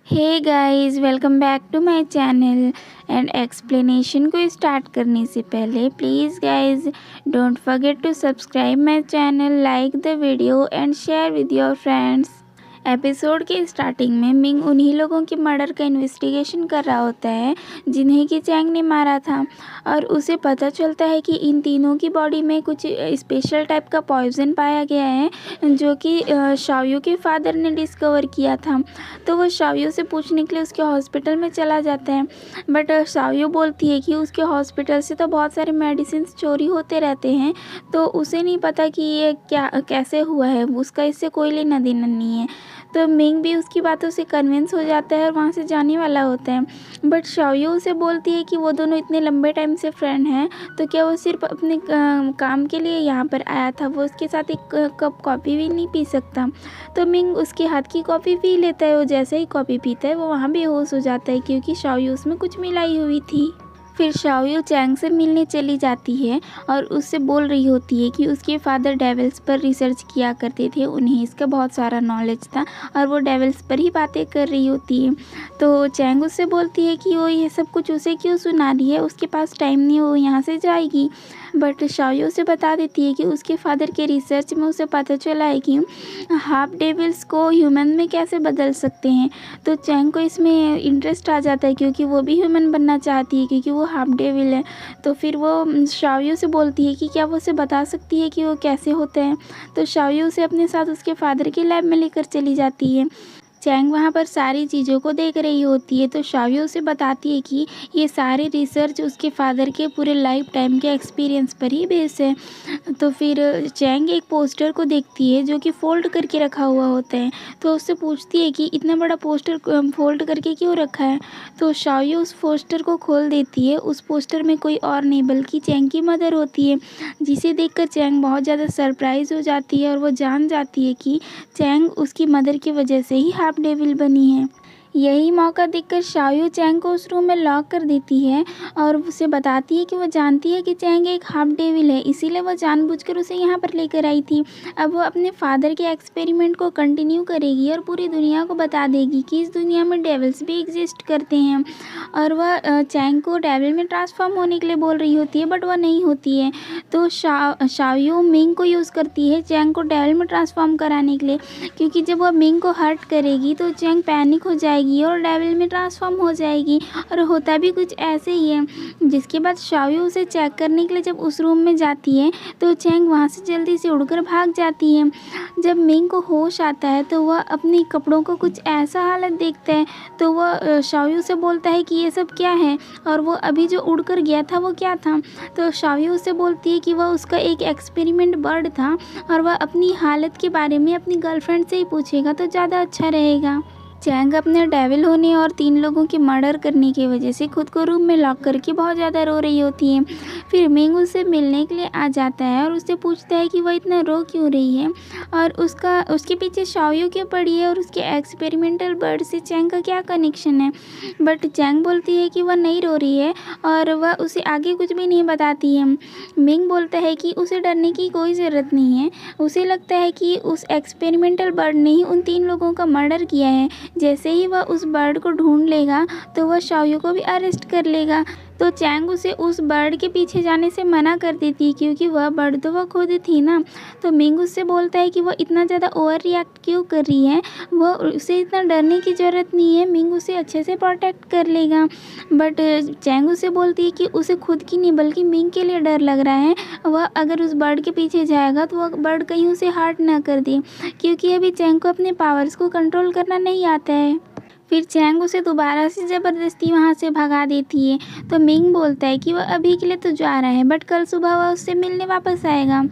Hey guys, welcome back to my channel. And explanation को start करने से पहले please guys don't forget to subscribe my channel, like the video and share with your friends. Episode के starting में मिंग उन्हीं लोगों के मर्डर का इन्वेस्टिगेशन कर रहा होता है जिन्हें कि चैंग ने मारा था, और उसे पता चलता है कि इन तीनों की बॉडी में कुछ स्पेशल टाइप का पॉइजन पाया गया है जो कि शाओयू के फादर ने डिस्कवर किया था। तो वो शाओयू से पूछने के लिए उसके हॉस्पिटल में चला जाता है, बट शाओयू बोलती है कि उसके हॉस्पिटल से तो बहुत सारे मेडिसिन चोरी होते रहते हैं, तो उसे नहीं पता कि ये क्या कैसे हुआ है, उसका इससे कोई लेना देना नहीं है। तो मिंग भी उसकी बातों से कन्विंस हो जाता है और वहाँ से जाने वाला होता है, बट शाओयू उसे बोलती है कि वो दोनों इतने लंबे टाइम से फ्रेंड हैं, तो क्या वो सिर्फ अपने काम के लिए यहाँ पर आया था, वो उसके साथ एक कप कॉफ़ी भी नहीं पी सकता। तो मिंग उसके हाथ की कॉफ़ी पी लेता है। वो जैसे ही कॉफ़ी पीता है वो वहाँ बेहोश हो जाता है क्योंकि शाओयू उसमें कुछ मिलाई हुई थी। फिर शाओयू चैंग से मिलने चली जाती है और उससे बोल रही होती है कि उसके फादर डेविल्स पर रिसर्च किया करते थे, उन्हें इसका बहुत सारा नॉलेज था और वो डेविल्स पर ही बातें कर रही होती है। तो चैंग उससे बोलती है कि वो ये सब कुछ उसे क्यों सुना रही है, उसके पास टाइम नहीं, वो यहाँ से जाएगी। बट शाओयू उसे बता देती है कि उसके फादर के रिसर्च में उसे पता चला है कि हाफ डेविल्स को ह्यूमन में कैसे बदल सकते हैं। तो चैंग को इसमें इंटरेस्ट आ जाता है क्योंकि वो भी ह्यूमन बनना चाहती है क्योंकि वो हाफ डेविल है। तो फिर वो शाओयू से बोलती है कि क्या वो उसे बता सकती है कि वो कैसे होते हैं। तो शाओयू उसे अपने साथ उसके फादर के लैब में लेकर चली जाती है। चैंग वहाँ पर सारी चीज़ों को देख रही होती है, तो शाओयू उसे बताती है कि ये सारे रिसर्च उसके फादर के पूरे लाइफ टाइम के एक्सपीरियंस पर ही बेस है। तो फिर चैंग एक पोस्टर को देखती है जो कि फ़ोल्ड करके रखा हुआ होता है, तो उससे पूछती है कि इतना बड़ा पोस्टर फ़ोल्ड करके क्यों रखा है। तो शाओयू उस पोस्टर को खोल देती है। उस पोस्टर में कोई और नहीं बल्कि चैंग की मदर होती है, जिसे देखकर चैंग बहुत ज़्यादा सरप्राइज़ हो जाती है और वो जान जाती है कि चैंग उसकी मदर की वजह से ही हाफ डेविल बनी है। यही मौका देखकर शाओयू चैंग को उस रूम में लॉक कर देती है और उसे बताती है कि वो जानती है कि चैंग एक हाफ डेविल है, इसीलिए वो जानबूझकर उसे यहाँ पर लेकर आई थी। अब वो अपने फादर के एक्सपेरिमेंट को कंटिन्यू करेगी और पूरी दुनिया को बता देगी कि इस दुनिया में डेविल्स भी एग्जिस्ट करते हैं। और वह चैंग को डेविल में ट्रांसफॉर्म होने के लिए बोल रही होती है, बट वह नहीं होती है। तो शाओयू मिंग को यूज़ करती है चैंग को डेविल में ट्रांसफॉर्म कराने के लिए, क्योंकि जब वह मिंग को हर्ट करेगी तो चैंग पैनिक हो जाएगी और डेविल में ट्रांसफॉर्म हो जाएगी। और होता भी कुछ ऐसे ही है। जिसके बाद शाओयू उसे चेक करने के लिए जब उस रूम में जाती है तो चैंग वहाँ से जल्दी से उड़कर भाग जाती है। जब मिंग को होश आता है तो वह अपने कपड़ों को कुछ ऐसा हालत देखता है, तो वह शाओयू से बोलता है कि ये सब क्या है और वो अभी जो उड़कर गया था वो क्या था। तो शाओयू उससे बोलती है कि वह उसका एक एक्सपेरिमेंट बर्ड था और वह अपनी हालत के बारे में अपनी गर्लफ्रेंड से ही पूछेगा तो ज़्यादा अच्छा रहेगा। चैंग अपने डेविल होने और 3 लोगों की मर्डर करने की वजह से खुद को रूम में लॉक करके बहुत ज़्यादा रो रही होती है। फिर मिंग उससे मिलने के लिए आ जाता है और उससे पूछता है कि वह इतना रो क्यों रही है और उसके पीछे शाओयू क्यों पड़ी है और उसके एक्सपेरिमेंटल बर्ड से चैंग का क्या कनेक्शन है। बट चैंग बोलती है कि वह नहीं रो रही है और वह उसे आगे कुछ भी नहीं बताती है। मिंग बोलता है कि उसे डरने की कोई ज़रूरत नहीं है, उसे लगता है कि उस एक्सपेरिमेंटल बर्ड ने ही उन 3 लोगों का मर्डर किया है। जैसे ही वह उस बर्ड को ढूंढ लेगा तो वह शाओयू को भी अरेस्ट कर लेगा। तो चैंग उसे उस बर्ड के पीछे जाने से मना कर देती है क्योंकि वह बर्ड तो वह खुद थी ना। तो मिंग उससे बोलता है कि वह इतना ज़्यादा ओवर रिएक्ट क्यों कर रही है, वह उसे इतना डरने की ज़रूरत नहीं है, मिंग उसे अच्छे से प्रोटेक्ट कर लेगा। बट चैंग उसे बोलती है कि उसे खुद की नहीं बल्कि मिंग के लिए डर लग रहा है। वह अगर उस बर्ड के पीछे जाएगा तो वह बर्ड कहीं उसे हार्ट ना कर दे, क्योंकि अभी चैंग को अपने पावर्स को कंट्रोल करना नहीं आता है। फिर चैंग उसे दोबारा से ज़बरदस्ती वहाँ से भगा देती है। तो मिंग बोलता है कि वह अभी के लिए तो जा रहा है बट कल सुबह वह उससे मिलने वापस आएगा।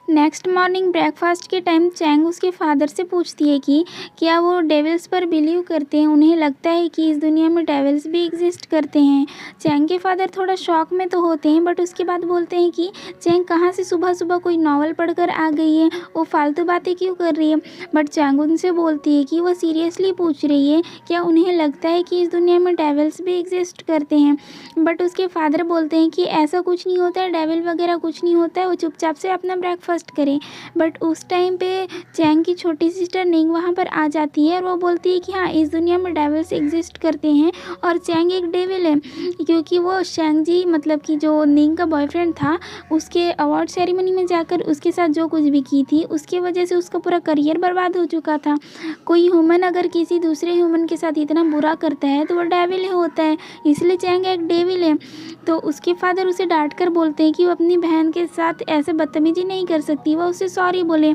नेक्स्ट मॉर्निंग ब्रेकफास्ट के टाइम चैंग उसके फादर से पूछती है कि क्या वो डेविल्स पर बिलीव करते हैं, उन्हें लगता है कि इस दुनिया में डेविल्स भी एग्जिस्ट करते हैं। चैंग के फादर थोड़ा शॉक में तो होते हैं बट उसके बाद बोलते हैं कि चैंग कहाँ से सुबह सुबह कोई नॉवल पढ़कर आ गई है, वो फालतू बातें क्यों कर रही है। बट चैंग उनसे बोलती है कि वो सीरियसली पूछ रही है क्या उन्हें लगता है कि इस दुनिया में डेविल्स भी एग्जिस्ट करते हैं। बट उसके फादर बोलते हैं कि ऐसा कुछ नहीं होता है, डेविल वगैरह कुछ नहीं होता है, वो चुपचाप से अपना ब्रेकफास्ट फर्स्ट करे। बट उस टाइम पे चैंग की छोटी सिस्टर निंग वहाँ पर आ जाती है और वो बोलती है कि हाँ, इस दुनिया में डेविल्स एग्जिस्ट करते हैं और चैंग एक डेविल है, क्योंकि वो शैंगजी मतलब कि जो निंग का बॉयफ्रेंड था उसके अवार्ड सेरेमनी में जाकर उसके साथ जो कुछ भी की थी उसकी वजह से उसका पूरा करियर बर्बाद हो चुका था। कोई ह्यूमन अगर किसी दूसरे ह्यूमन के साथ इतना बुरा करता है तो वो डेविल ही होता है, इसलिए चैंग एक डेविल है। तो उसके फादर उसे डांट कर बोलते हैं कि वो अपनी बहन के साथ ऐसे बदतमीजी नहीं कर सकती, वह उसे सॉरी बोले।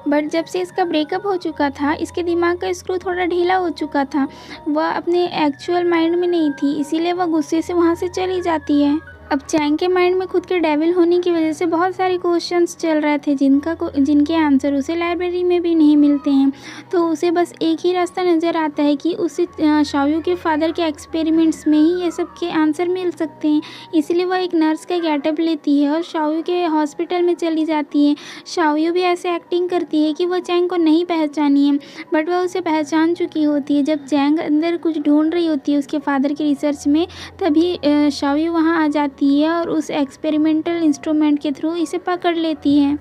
बट जब से इसका ब्रेकअप हो चुका था इसके दिमाग का स्क्रू थोड़ा ढीला हो चुका था, वह अपने एक्चुअल माइंड में नहीं थी, इसीलिए वह गुस्से से वहाँ से चली जाती है। अब चैंग के माइंड में खुद के डेविल होने की वजह से बहुत सारे क्वेश्चंस चल रहे थे जिनके आंसर उसे लाइब्रेरी में भी नहीं मिलते हैं। तो उसे बस एक ही रास्ता नज़र आता है कि उसे शाओयू के फादर के एक्सपेरिमेंट्स में ही ये सब के आंसर मिल सकते हैं। इसलिए वह एक नर्स का गेटअप लेती है और शाओयू के हॉस्पिटल में चली जाती है। शाओयू भी ऐसे एक्टिंग करती है कि वह चैंग को नहीं पहचानी है, बट वह उसे पहचान चुकी होती है। जब चैंग अंदर कुछ ढूंढ रही होती है उसके फादर के रिसर्च में, तभी शाओयू वहाँ आ जाती है और उस एक्सपेरिमेंटल इंस्ट्रूमेंट के थ्रू इसे पकड़ लेती है।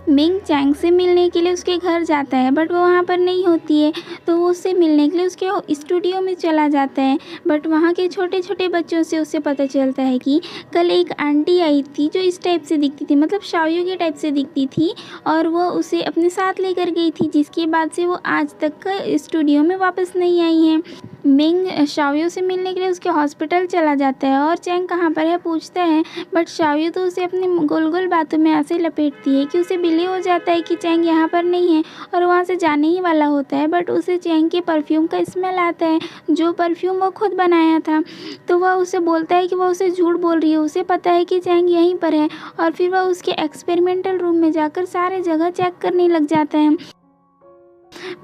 मिंग चैंग से मिलने के लिए उसके घर जाता है बट वो वहाँ पर नहीं होती है, तो वो उससे मिलने के लिए उसके स्टूडियो में चला जाता है। बट वहाँ के छोटे छोटे बच्चों से उसे पता चलता है कि कल एक आंटी आई थी जो इस टाइप से दिखती थी, मतलब शाओयू के टाइप से दिखती थी, और वो उसे अपने साथ लेकर गई थी, जिसके बाद से वो आज तक स्टूडियो में वापस नहीं आई है। मिंग शाओयू से मिलने के लिए उसके हॉस्पिटल चला जाता है और चैंग कहाँ पर है पूछता है, बट शाओयू तो उसे अपनी गोल गोल बातों में ऐसे लपेटती है कि उसे बिलीव हो जाता है कि चैंग यहाँ पर नहीं है और वहाँ से जाने ही वाला होता है। बट उसे चैंग के परफ्यूम का स्मेल आता है, जो परफ्यूम वो खुद बनाया था। तो वह उसे बोलता है कि वह उसे झूठ बोल रही है, उसे पता है कि चैंग यहीं पर है, और फिर वह उसके एक्सपेरिमेंटल रूम में जाकर सारे जगह चेक करने लग जाता है,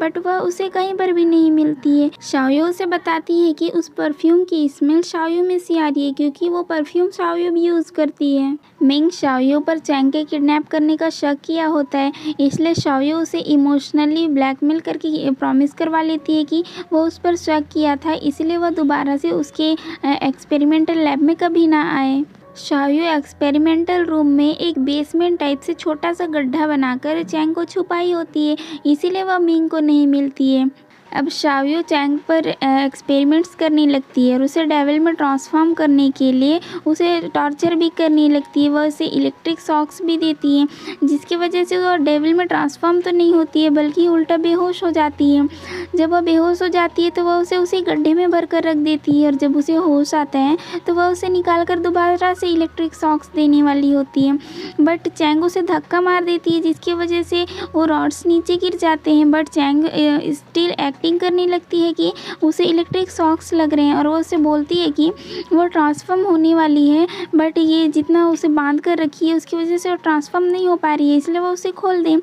बट वह उसे कहीं पर भी नहीं मिलती है। शाओयू उसे बताती है कि उस परफ्यूम की स्मेल शाओयू में से आ रही है, क्योंकि वो परफ्यूम शाओयू भी यूज़ करती है। मिंग शाओयू पर चैंग के किडनैप करने का शक किया होता है, इसलिए शाओयू उसे इमोशनली ब्लैकमेल करके प्रॉमिस करवा लेती है कि वो उस पर शक किया था, इसलिए वह दोबारा से उसके एक्सपेरिमेंटल लैब में कभी ना आए। शाओयू एक्सपेरिमेंटल रूम में एक बेसमेंट टाइप से छोटा सा गड्ढा बनाकर चैंग को छुपाई होती है, इसीलिए वह मिंग को नहीं मिलती है। अब शाओयू चैंग पर एक्सपेरिमेंट्स करने लगती है और उसे डेविल में ट्रांसफॉर्म करने के लिए उसे टॉर्चर भी करने लगती है। वह उसे इलेक्ट्रिक शॉक्स भी देती है, जिसकी वजह से वह डेविल में ट्रांसफॉर्म तो नहीं होती है बल्कि उल्टा बेहोश हो जाती है। जब वह बेहोश हो जाती है तो वह उसे उसी गड्ढे में भर कर रख देती है, और जब उसे होश आता है तो वह उसे निकाल कर दोबारा से इलेक्ट्रिक शॉक्स देने वाली होती है। बट चैंग उसे धक्का मार देती है, जिसकी वजह से वो रॉड्स नीचे गिर जाते हैं। बट चैंग स्टिल एक्टिंग करने लगती है कि उसे इलेक्ट्रिक शॉक्स लग रहे हैं, और वो उसे बोलती है कि वो ट्रांसफॉर्म होने वाली है, बट ये जितना उसे बांध कर रखी है उसकी वजह से वो ट्रांसफॉर्म नहीं हो पा रही है, इसलिए वो उसे खोल दे।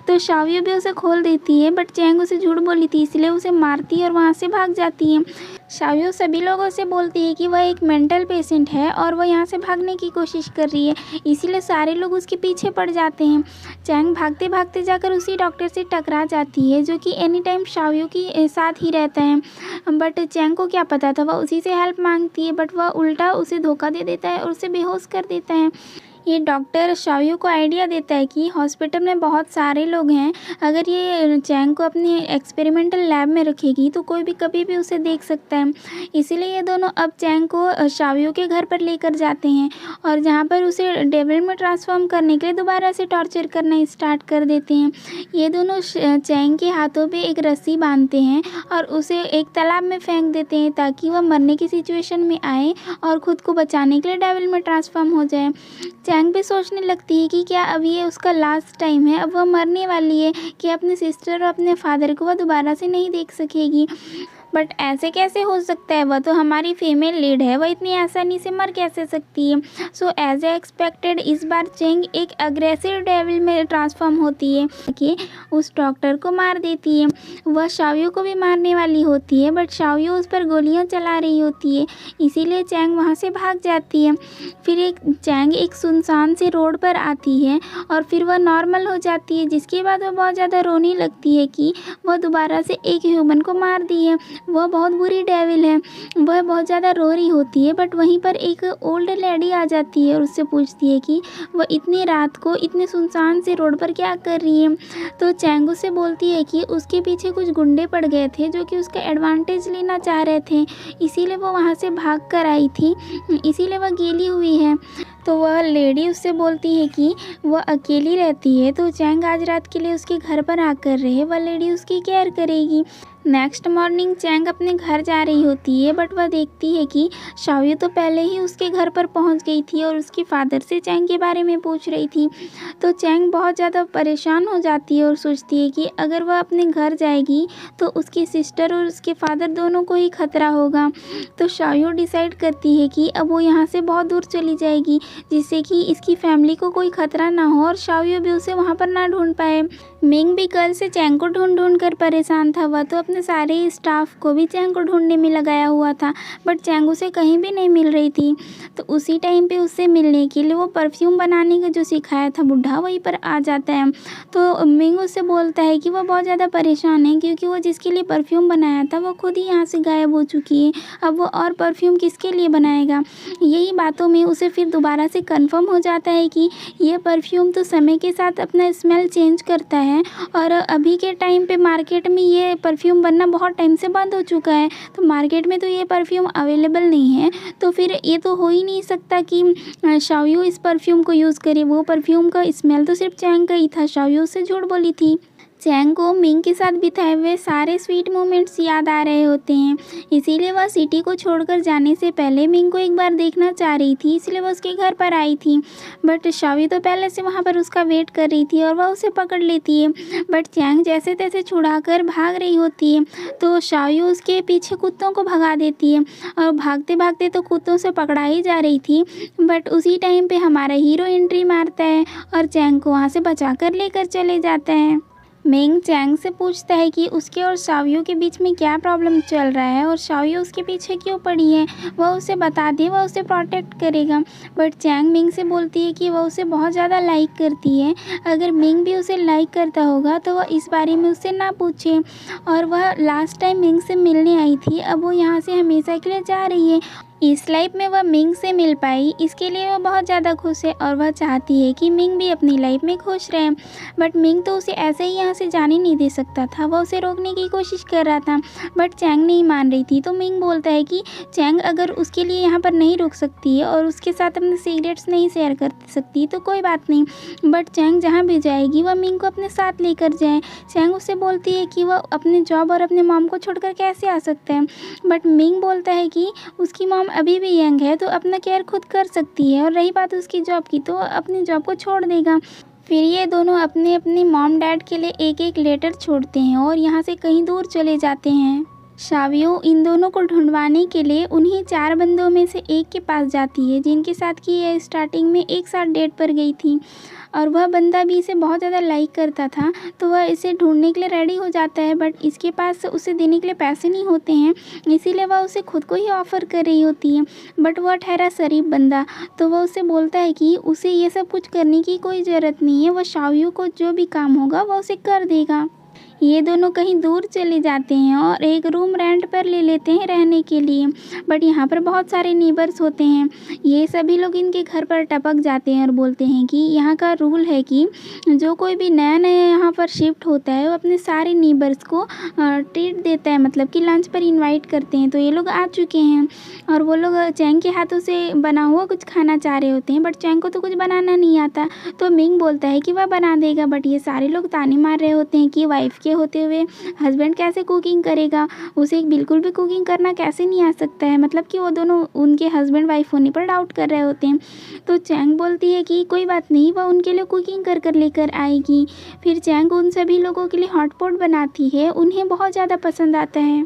तो शाओयू भी उसे खोल देती है, बट चैंग उसे झूठ बोली थी, इसलिए उसे मारती है और वहाँ से भाग जाती है। शाओयू सभी लोगों से बोलती है कि वह एक मेंटल पेशेंट है और वह यहाँ से भागने की कोशिश कर रही है, इसीलिए सारे लोग उसके पीछे पड़ जाते हैं। चैंग भागते भागते जाकर उसी डॉक्टर से टकरा जाती है, जो कि एनी टाइम शाओयू के साथ ही रहता है। बट चैंग को क्या पता था, वह उसी से हेल्प मांगती है, बट वह उल्टा उसे धोखा दे देता है और उसे बेहोश कर देता है। ये डॉक्टर शाओयू को आइडिया देता है कि हॉस्पिटल में बहुत सारे लोग हैं, अगर ये चैंग को अपने एक्सपेरिमेंटल लैब में रखेगी तो कोई भी कभी भी उसे देख सकता है। इसीलिए ये दोनों अब चैंग को शाओयू के घर पर लेकर जाते हैं, और जहाँ पर उसे डेविल में ट्रांसफॉर्म करने के लिए दोबारा से टॉर्चर करना स्टार्ट कर देते हैं। ये दोनों चैंग के हाथों पे एक रस्सी बांधते हैं और उसे एक तालाब में फेंक देते हैं, ताकि वह मरने की सिचुएशन में आए और ख़ुद को बचाने के लिए डेविल में ट्रांसफॉर्म हो जाए। चैंग भी सोचने लगती है कि क्या अब ये उसका लास्ट टाइम है, अब वह मरने वाली है, कि अपने सिस्टर और अपने फादर को वह दोबारा से नहीं देख सकेगी। बट ऐसे कैसे हो सकता है, वह तो हमारी फीमेल लीड है, वह इतनी आसानी से मर कैसे सकती है। सो एज ए एक्सपेक्टेड इस बार चैंग एक अग्रेसिव डेविल में ट्रांसफॉर्म होती है कि उस डॉक्टर को मार देती है। वह शाओयू को भी मारने वाली होती है, बट शाओयू उस पर गोलियां चला रही होती है, इसीलिए चैंग वहाँ से भाग जाती है। फिर चैंग एक सुनसान से रोड पर आती है और फिर वह नॉर्मल हो जाती है, जिसके बाद वह बहुत ज़्यादा रोने लगती है कि वह दोबारा से एक ह्यूमन को मार दी है। वह बहुत बुरी डेविल है। वह बहुत ज़्यादा रो रही होती है, बट वहीं पर एक ओल्ड लेडी आ जाती है और उससे पूछती है कि वह इतनी रात को इतने सुनसान से रोड पर क्या कर रही है। तो चैंग उससे बोलती है कि उसके पीछे कुछ गुंडे पड़ गए थे जो कि उसका एडवांटेज लेना चाह रहे थे, इसीलिए वो वहाँ से भाग कर आई थी, इसीलिए वह गीली हुई है। तो वह लेडी उससे बोलती है कि वह अकेली रहती है, तो चैंग आज रात के लिए उसके घर पर आकर रहे, वह लेडी उसकी केयर करेगी। नेक्स्ट मॉर्निंग चैंग अपने घर जा रही होती है, बट वह देखती है कि शाओयू तो पहले ही उसके घर पर पहुंच गई थी और उसके फादर से चैंग के बारे में पूछ रही थी। तो चैंग बहुत ज़्यादा परेशान हो जाती है और सोचती है कि अगर वह अपने घर जाएगी तो उसकी सिस्टर और उसके फादर दोनों को ही खतरा होगा। तो शाओयू डिसाइड करती है कि अब वो यहाँ से बहुत दूर चली जाएगी, जिससे कि इसकी फैमिली को कोई खतरा ना हो और शाओयू भी उसे वहाँ पर ना ढूंढ पाए। मिंग भी कल से चैंग को ढूंढ कर परेशान था। वह तो अपने सारे स्टाफ को भी चैंग को ढूंढने में लगाया हुआ था, बट चैंग उसे कहीं भी नहीं मिल रही थी। तो उसी टाइम पे उससे मिलने के लिए वो परफ्यूम बनाने का जो सिखाया था बुढ़ा, वहीं पर आ जाता है। तो मिंग उससे बोलता है कि वह बहुत ज़्यादा परेशान है, क्योंकि वो जिसके लिए परफ्यूम बनाया था वो खुद ही यहाँ से गायब हो चुकी है। अब वो और परफ्यूम किसके लिए बनाएगा। यही बातों में उसे फिर दोबारा से कन्फर्म हो जाता है कि ये परफ्यूम तो समय के साथ अपना स्मेल चेंज करता है, और अभी के टाइम पे मार्केट में ये परफ्यूम बनना बहुत टाइम से बंद हो चुका है। तो मार्केट में तो ये परफ्यूम अवेलेबल नहीं है, तो फिर ये तो हो ही नहीं सकता कि शाओयू इस परफ्यूम को यूज़ करे। वो परफ्यूम का स्मेल तो सिर्फ चैंग का ही था, शाओयू से झूठ बोली थी। चैंग को मिंग के साथ बिताए हुए सारे स्वीट मोमेंट्स याद आ रहे होते हैं, इसीलिए वह सिटी को छोड़कर जाने से पहले मिंग को एक बार देखना चाह रही थी, इसलिए वह उसके घर पर आई थी। बट शाओयू तो पहले से वहाँ पर उसका वेट कर रही थी और वह उसे पकड़ लेती है, बट चैंग जैसे तैसे छुड़ाकर भाग रही होती है। तो शाओयू उसके पीछे कुत्तों को भगा देती है और भागते भागते तो कुत्तों से पकड़ा ही जा रही थी, बट उसी टाइम पे हमारा हीरो एंट्री मारता है और चैंग को वहाँ से बचा कर लेकर चले जाता है। मिंग चैंग से पूछता है कि उसके और शाओयू के बीच में क्या प्रॉब्लम चल रहा है और शाओयू उसके पीछे क्यों पड़ी है। वह उसे बता दे, वह उसे प्रोटेक्ट करेगा। बट चैंग मिंग से बोलती है कि वह उसे बहुत ज़्यादा लाइक करती है, अगर मिंग भी उसे लाइक करता होगा तो वह इस बारे में उससे ना पूछे। और वह लास्ट टाइम मिंग से मिलने आई थी, अब वो यहाँ से हमेशा के लिए जा रही है। इस लाइफ में वह मिंग से मिल पाई, इसके लिए वह बहुत ज़्यादा खुश है और वह चाहती है कि मिंग भी अपनी लाइफ में खुश रहे। बट मिंग तो उसे ऐसे ही यहाँ से जाने नहीं दे सकता था, वह उसे रोकने की कोशिश कर रहा था, बट चैंग नहीं मान रही थी। तो मिंग बोलता है कि चैंग अगर उसके लिए यहाँ पर नहीं रुक सकती है और उसके साथ अपने सीक्रेट्स नहीं शेयर कर सकती तो कोई बात नहीं, बट चैंग जहाँ भी जाएगी वह मिंग को अपने साथ लेकर जाए। चैंग उससे बोलती है कि वह अपने जॉब और अपने मॉम को छोड़कर कैसे आ सकता है, बट मिंग बोलता है कि उसकी मॉम अभी भी यंग है तो अपना केयर खुद कर सकती है, और रही बात उसकी जॉब की तो अपनी जॉब को छोड़ देगा। फिर ये दोनों अपने अपने मॉम डैड के लिए एक एक लेटर छोड़ते हैं और यहाँ से कहीं दूर चले जाते हैं। शाओयू इन दोनों को ढूंढवाने के लिए उन्हीं 4 बंदों में से एक के पास जाती है, जिनके साथ कि यह स्टार्टिंग में एक साथ डेट पर गई थी, और वह बंदा भी इसे बहुत ज़्यादा लाइक करता था। तो वह इसे ढूंढने के लिए रेडी हो जाता है, बट इसके पास उसे देने के लिए पैसे नहीं होते हैं, इसीलिए वह उसे खुद को ही ऑफ़र कर रही होती है। बट वह ठहरा शरीफ बंदा, तो वह उसे बोलता है कि उसे ये सब कुछ करने की कोई ज़रूरत नहीं है, वह शाओयू को जो भी काम होगा वह उसे कर देगा। ये दोनों कहीं दूर चले जाते हैं और एक रूम रेंट पर ले लेते हैं रहने के लिए, बट यहाँ पर बहुत सारे नीबर्स होते हैं। ये सभी लोग इनके घर पर टपक जाते हैं और बोलते हैं कि यहाँ का रूल है कि जो कोई भी नया नया यहाँ पर शिफ्ट होता है वो अपने सारे नीबर्स को ट्रीट देता है, मतलब कि लंच पर इनवाइट करते हैं। तो ये लोग आ चुके हैं और वो लोग चैंग के हाथों से बना हुआ कुछ खाना चाह रहे होते हैं, बट चैंग को तो कुछ बनाना नहीं आता। तो मिंग बोलता है कि वह बना देगा, बट ये सारे लोग ताने मार रहे होते हैं कि वाइफ के होते हुए हस्बैंड कैसे कुकिंग करेगा, उसे बिल्कुल भी कुकिंग करना कैसे नहीं आ सकता है, मतलब कि वो दोनों उनके हस्बैंड वाइफ होने पर डाउट कर रहे होते हैं। तो चैंग बोलती है कि कोई बात नहीं, वह उनके लिए कुकिंग कर कर लेकर आएगी। फिर चैंग उन सभी लोगों के लिए हॉटपॉट बनाती है, उन्हें बहुत ज़्यादा पसंद आता है।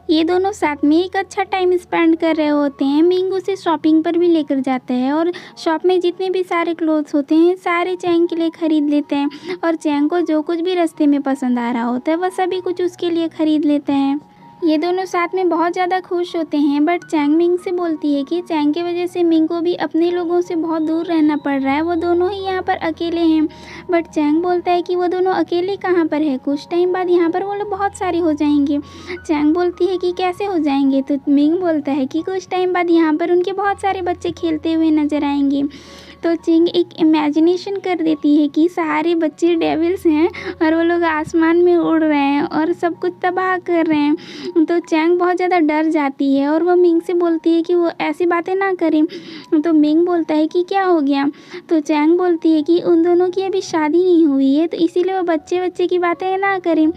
ये दोनों साथ में एक अच्छा टाइम स्पेंड कर रहे होते हैं। मिंग उसे शॉपिंग पर भी लेकर जाता है और शॉप में जितने भी सारे क्लोथ्स होते हैं सारे चैंग के लिए ख़रीद लेते हैं, और चैंग को जो कुछ भी रास्ते में पसंद आ रहा होता है वह सभी कुछ उसके लिए ख़रीद लेते हैं। ये दोनों साथ में बहुत ज़्यादा खुश होते हैं, बट चैंग मिंग से बोलती है कि चैंग की वजह से मिंग को भी अपने लोगों से बहुत दूर रहना पड़ रहा है, वो दोनों ही यहाँ पर अकेले हैं। बट चैंग बोलता है कि वो दोनों अकेले कहाँ पर है, कुछ टाइम बाद यहाँ पर वो लोग बहुत सारे हो जाएंगे। चैंग बोलती है कि कैसे हो जाएंगे, तो मिंग बोलता है कि कुछ टाइम बाद यहाँ पर उनके बहुत सारे बच्चे खेलते हुए नजर आएंगे। तो चिंग एक इमेजिनेशन कर देती है कि सारे बच्चे डेविल्स हैं और वो लोग आसमान में उड़ रहे हैं और सब कुछ तबाह कर रहे हैं। तो चैंग बहुत ज़्यादा डर जाती है और वो मिंग से बोलती है कि वो ऐसी बातें ना करें। तो मिंग बोलता है कि क्या हो गया, तो चैंग बोलती है कि उन दोनों की अभी शादी नहीं हुई है, तो इसीलिए वो बच्चे बच्चे की बातें ना करें।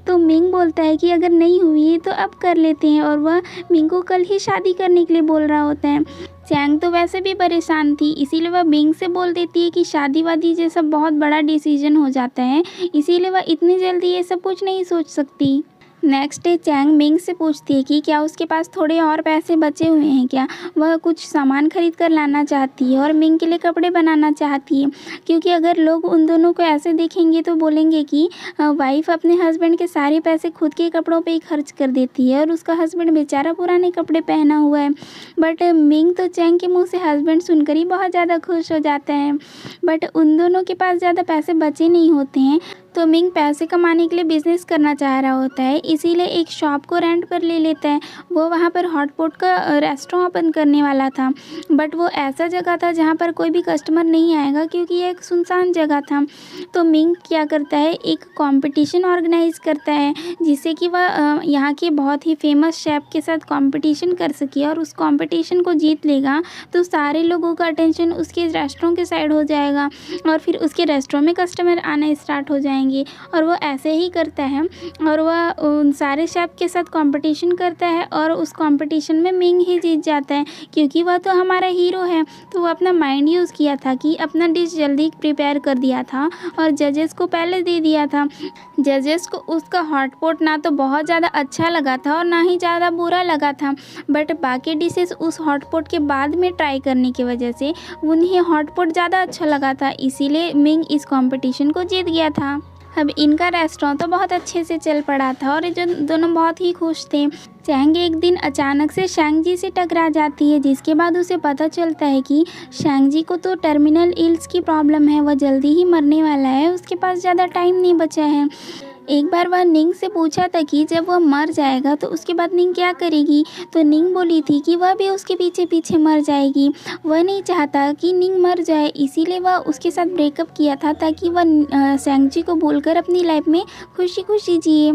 तो मिंग बोलता है कि अगर नहीं हुई है तो अब कर लेते हैं, और वह मिंग को कल ही शादी करने के लिए बोल रहा होता है। चैंग तो वैसे भी परेशान थी, इसीलिए वह मिंग से बोल देती है कि शादी वादी जैसा बहुत बड़ा डिसीजन हो जाता है, इसीलिए वह इतनी जल्दी ये सब कुछ नहीं सोच सकती। नेक्स्ट डे चैंग मिंग से पूछती है कि क्या उसके पास थोड़े और पैसे बचे हुए हैं क्या। वह कुछ सामान खरीद कर लाना चाहती है और मिंग के लिए कपड़े बनाना चाहती है, क्योंकि अगर लोग उन दोनों को ऐसे देखेंगे तो बोलेंगे कि वाइफ अपने हस्बैंड के सारे पैसे खुद के कपड़ों पे ही खर्च कर देती है और उसका हस्बैंड बेचारा पुराने कपड़े पहना हुआ है। बट मिंग तो चैंग के मुँह से हस्बैंड सुनकर ही बहुत ज़्यादा खुश हो जाता है, बट उन दोनों के पास ज़्यादा पैसे बचे नहीं होते हैं। तो मिंग पैसे कमाने के लिए बिज़नेस करना चाह रहा होता है, इसीलिए एक शॉप को रेंट पर ले लेता है। वो वहाँ पर हॉटपॉट का रेस्टोरेंट ओपन करने वाला था, बट वो ऐसा जगह था जहाँ पर कोई भी कस्टमर नहीं आएगा, क्योंकि ये एक सुनसान जगह था। तो मिंग क्या करता है, एक कंपटीशन ऑर्गेनाइज करता है जिससे कि वह यहाँ के बहुत ही फेमस शेफ़ के साथ कंपटीशन कर सके, और उस कंपटीशन को जीत लेगा तो सारे लोगों का अटेंशन उसके रेस्टोरेंट के साइड हो जाएगा और फिर उसके रेस्टोरेंट में कस्टमर आना स्टार्ट हो जाएंगे। और वो ऐसे ही करता है और वह उन सारे शेफ के साथ कंपटीशन करता है और उस कंपटीशन में मिंग ही जीत जाता है, क्योंकि वह तो हमारा हीरो है। तो वो अपना माइंड यूज़ किया था कि अपना डिश जल्दी प्रिपेयर कर दिया था और जजेस को पहले दे दिया था। जजेस को उसका हॉटपॉट ना तो बहुत ज़्यादा अच्छा लगा था और ना ही ज़्यादा बुरा लगा था, बट बाकी डिशेस उस हॉटपॉट के बाद में ट्राई करने की वजह से उन्हें हॉटपॉट ज़्यादा अच्छा लगा था, इसीलिए मिंग इस कंपटीशन को जीत गया था। अब इनका रेस्टोरेंट तो बहुत अच्छे से चल पड़ा था और ये जो दोनों बहुत ही खुश थे। चैंग एक दिन अचानक से शैंग जी से टकरा जाती है, जिसके बाद उसे पता चलता है कि शैंग जी को तो टर्मिनल इल्स की प्रॉब्लम है, वह जल्दी ही मरने वाला है, उसके पास ज़्यादा टाइम नहीं बचा है। एक बार वह निंग से पूछा था कि जब वह मर जाएगा तो उसके बाद निंग क्या करेगी, तो निंग बोली थी कि वह भी उसके पीछे पीछे मर जाएगी। वह नहीं चाहता कि निंग मर जाए, इसीलिए वह उसके साथ ब्रेकअप किया था ताकि वह शैंग जी को भूलकर अपनी लाइफ में खुशी खुशी जिए।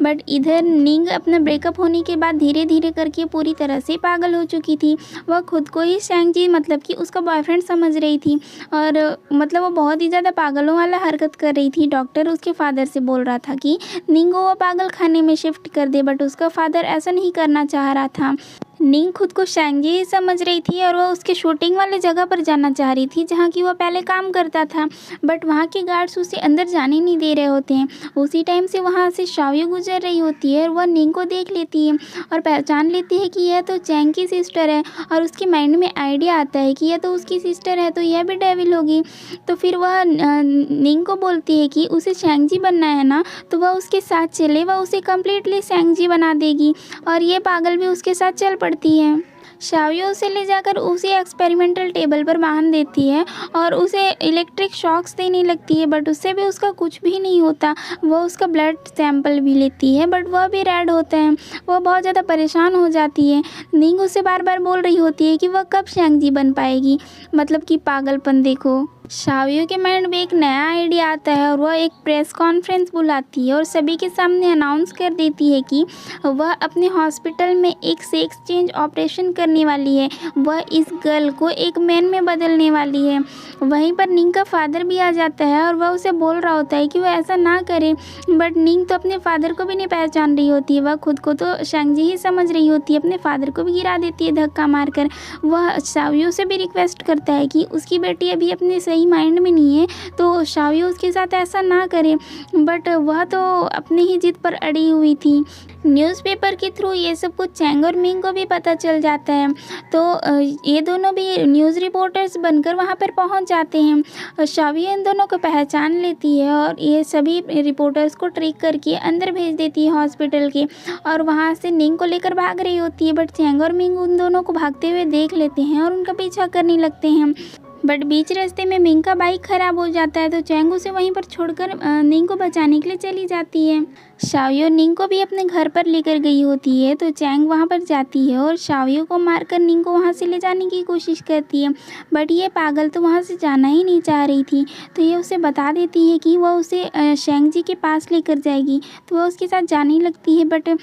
बट इधर निंग अपना ब्रेकअप होने के बाद धीरे धीरे करके पूरी तरह से पागल हो चुकी थी। वह खुद को ही शैंग जी मतलब कि उसका बॉयफ्रेंड समझ रही थी और मतलब वो बहुत ही ज़्यादा पागलों वाला हरकत कर रही थी। डॉक्टर उसके फादर से बोल रहा था कि निंग को वो पागल खाने में शिफ्ट कर दे, बट उसका फादर ऐसा नहीं करना चाह रहा था। निंग खुद को शैंग जी समझ रही थी और वह उसके शूटिंग वाले जगह पर जाना चाह रही थी जहाँ की वह पहले काम करता था, बट वहाँ के गार्ड्स उसे अंदर जाने नहीं दे रहे होते हैं। उसी टाइम से वहाँ से शाओयू गुजर रही होती है और वह निंग को देख लेती है और पहचान लेती है कि यह तो चैंग की सिस्टर है, और उसके माइंड में आइडिया आता है कि यह तो उसकी सिस्टर है तो यह भी डेविल होगी। तो फिर वह निंग को बोलती है कि उसे शैंग जी बनना है ना, तो वह उसके साथ चले, वह उसे कम्प्लीटली शैंग जी बना देगी और ये पागल भी उसके साथ चल पड़ती है। शाओयू उसे ले जाकर उसी एक्सपेरिमेंटल टेबल पर बांध देती है और उसे इलेक्ट्रिक शॉक्स देने लगती है, बट उससे भी उसका कुछ भी नहीं होता। वह उसका ब्लड सैंपल भी लेती है बट वह भी रेड होता है। वह बहुत ज़्यादा परेशान हो जाती है। निंग उसे बार बार बोल रही होती है कि वह कब शैंग जी बन पाएगी, मतलब कि पागलपन देखो। शाओयू के माइंड में एक नया आइडिया आता है और वह एक प्रेस कॉन्फ्रेंस बुलाती है और सभी के सामने अनाउंस कर देती है कि वह अपने हॉस्पिटल में एक सेक्स चेंज ऑपरेशन करने वाली है। वह इस गर्ल को एक मैन में बदलने वाली है। वहीं पर निंग का फादर भी आ जाता है और वह उसे बोल रहा होता है कि वह ऐसा ना करे, बट निंग तो अपने फादर को भी नहीं पहचान रही होती है। वह खुद को तो शैंग जी ही समझ रही होती है, अपने फादर को भी गिरा देती है धक्का मारकर। वह शाओयू से भी रिक्वेस्ट करता है कि उसकी बेटी अभी अपने सही माइंड में नहीं है तो शाओ उसके साथ ऐसा ना करे, बट वह तो अपनी ही जिद पर अड़ी हुई थी। न्यूज़पेपर के थ्रू ये सब कुछ चैंग और मिंग को भी पता चल जाता है, तो ये दोनों भी न्यूज़ रिपोर्टर्स बनकर वहाँ पर पहुँच जाते हैं। शाओ इन दोनों को पहचान लेती है और ये सभी रिपोर्टर्स को ट्रिक करके अंदर भेज देती है हॉस्पिटल के, और वहाँ से निंग को लेकर भाग रही होती है, बट चैंग और मिंग उन दोनों को भागते हुए देख लेते हैं और उनका पीछा करने लगते हैं। बट बीच रास्ते में मिंग का बाइक ख़राब हो जाता है, तो चैंग उसे वहीं पर छोड़कर निंग को बचाने के लिए चली जाती है। शाओ निंग को भी अपने घर पर लेकर गई होती है, तो चैंग वहां पर जाती है और शाओ को मारकर निंग को वहां से ले जाने की कोशिश करती है, बट ये पागल तो वहां से जाना ही नहीं चाह रही थी, तो ये उसे बता देती है कि वह उसे शेंग जी के पास लेकर जाएगी, तो वह उसके साथ जाने लगती है, बट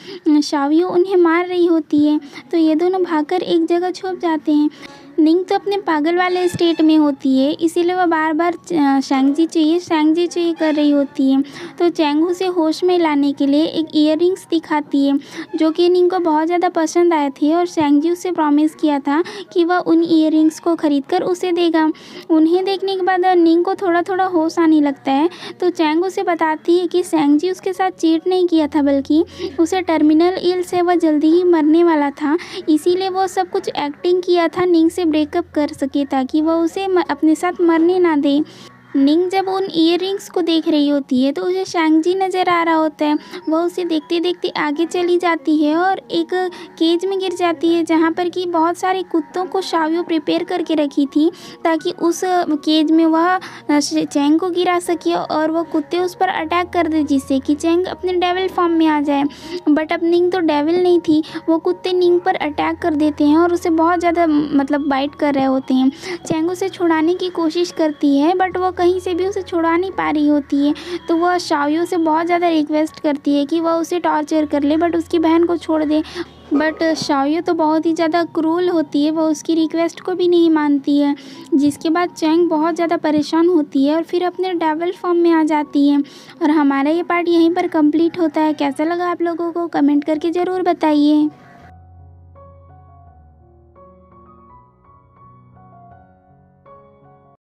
शाओ उन्हें मार रही होती है, तो ये दोनों भागकर एक जगह छुप जाते हैं। निंग तो अपने पागल वाले स्टेट में होती है, इसीलिए वह बार बार शेंग जी चाहिए कर रही होती है, तो चैंग उसे होश में लाने के लिए एक ईयररिंग्स दिखाती है जो कि निंग को बहुत ज़्यादा पसंद आए थे, और शेंग जी उससे प्रॉमिस किया था कि वह उन ईयररिंग्स को खरीद कर उसे देगा। उन्हें देखने के बाद निंग को थोड़ा थोड़ा होश आने लगता है, तो चैंग उसे बताती है कि शेंग जी उसके साथ चीट नहीं किया था, बल्कि उसे टर्मिनल इल से वह जल्दी ही मरने वाला था, इसीलिए वो सब कुछ एक्टिंग किया था निंग से ब्रेकअप कर सके, ताकि वह उसे अपने साथ मरने ना दे। निंग जब उन ईयररिंग्स को देख रही होती है तो उसे शेंग जी नज़र आ रहा होता है, वह उसे देखते देखते आगे चली जाती है और एक केज में गिर जाती है, जहाँ पर कि बहुत सारे कुत्तों को शाओ प्रिपेयर करके रखी थी ताकि उस केज में वह चैंग को गिरा सके और वह कुत्ते उस पर अटैक कर दे, जिससे कि चैंग अपने डेविल फॉर्म में आ जाए। बट अब निंग तो डेविल नहीं थी, वो कुत्ते निंग पर अटैक कर देते हैं और उसे बहुत ज़्यादा बाइट कर रहे होते हैं। चैंग उसे छुड़ाने की कोशिश करती है, बट वो कहीं से भी उसे छुड़ा नहीं पा रही होती है, तो वह शाओ से बहुत ज़्यादा रिक्वेस्ट करती है कि वह उसे टॉर्चर कर ले, बट उसकी बहन को छोड़ दे। बट शाओ तो बहुत ही ज़्यादा क्रूल होती है, वह उसकी रिक्वेस्ट को भी नहीं मानती है, जिसके बाद चैंग बहुत ज़्यादा परेशान होती है और फिर अपने डेविल फॉर्म में आ जाती है। और हमारा ये पार्ट यहीं पर कंप्लीट होता है। कैसा लगा आप लोगों को कमेंट करके ज़रूर बताइए।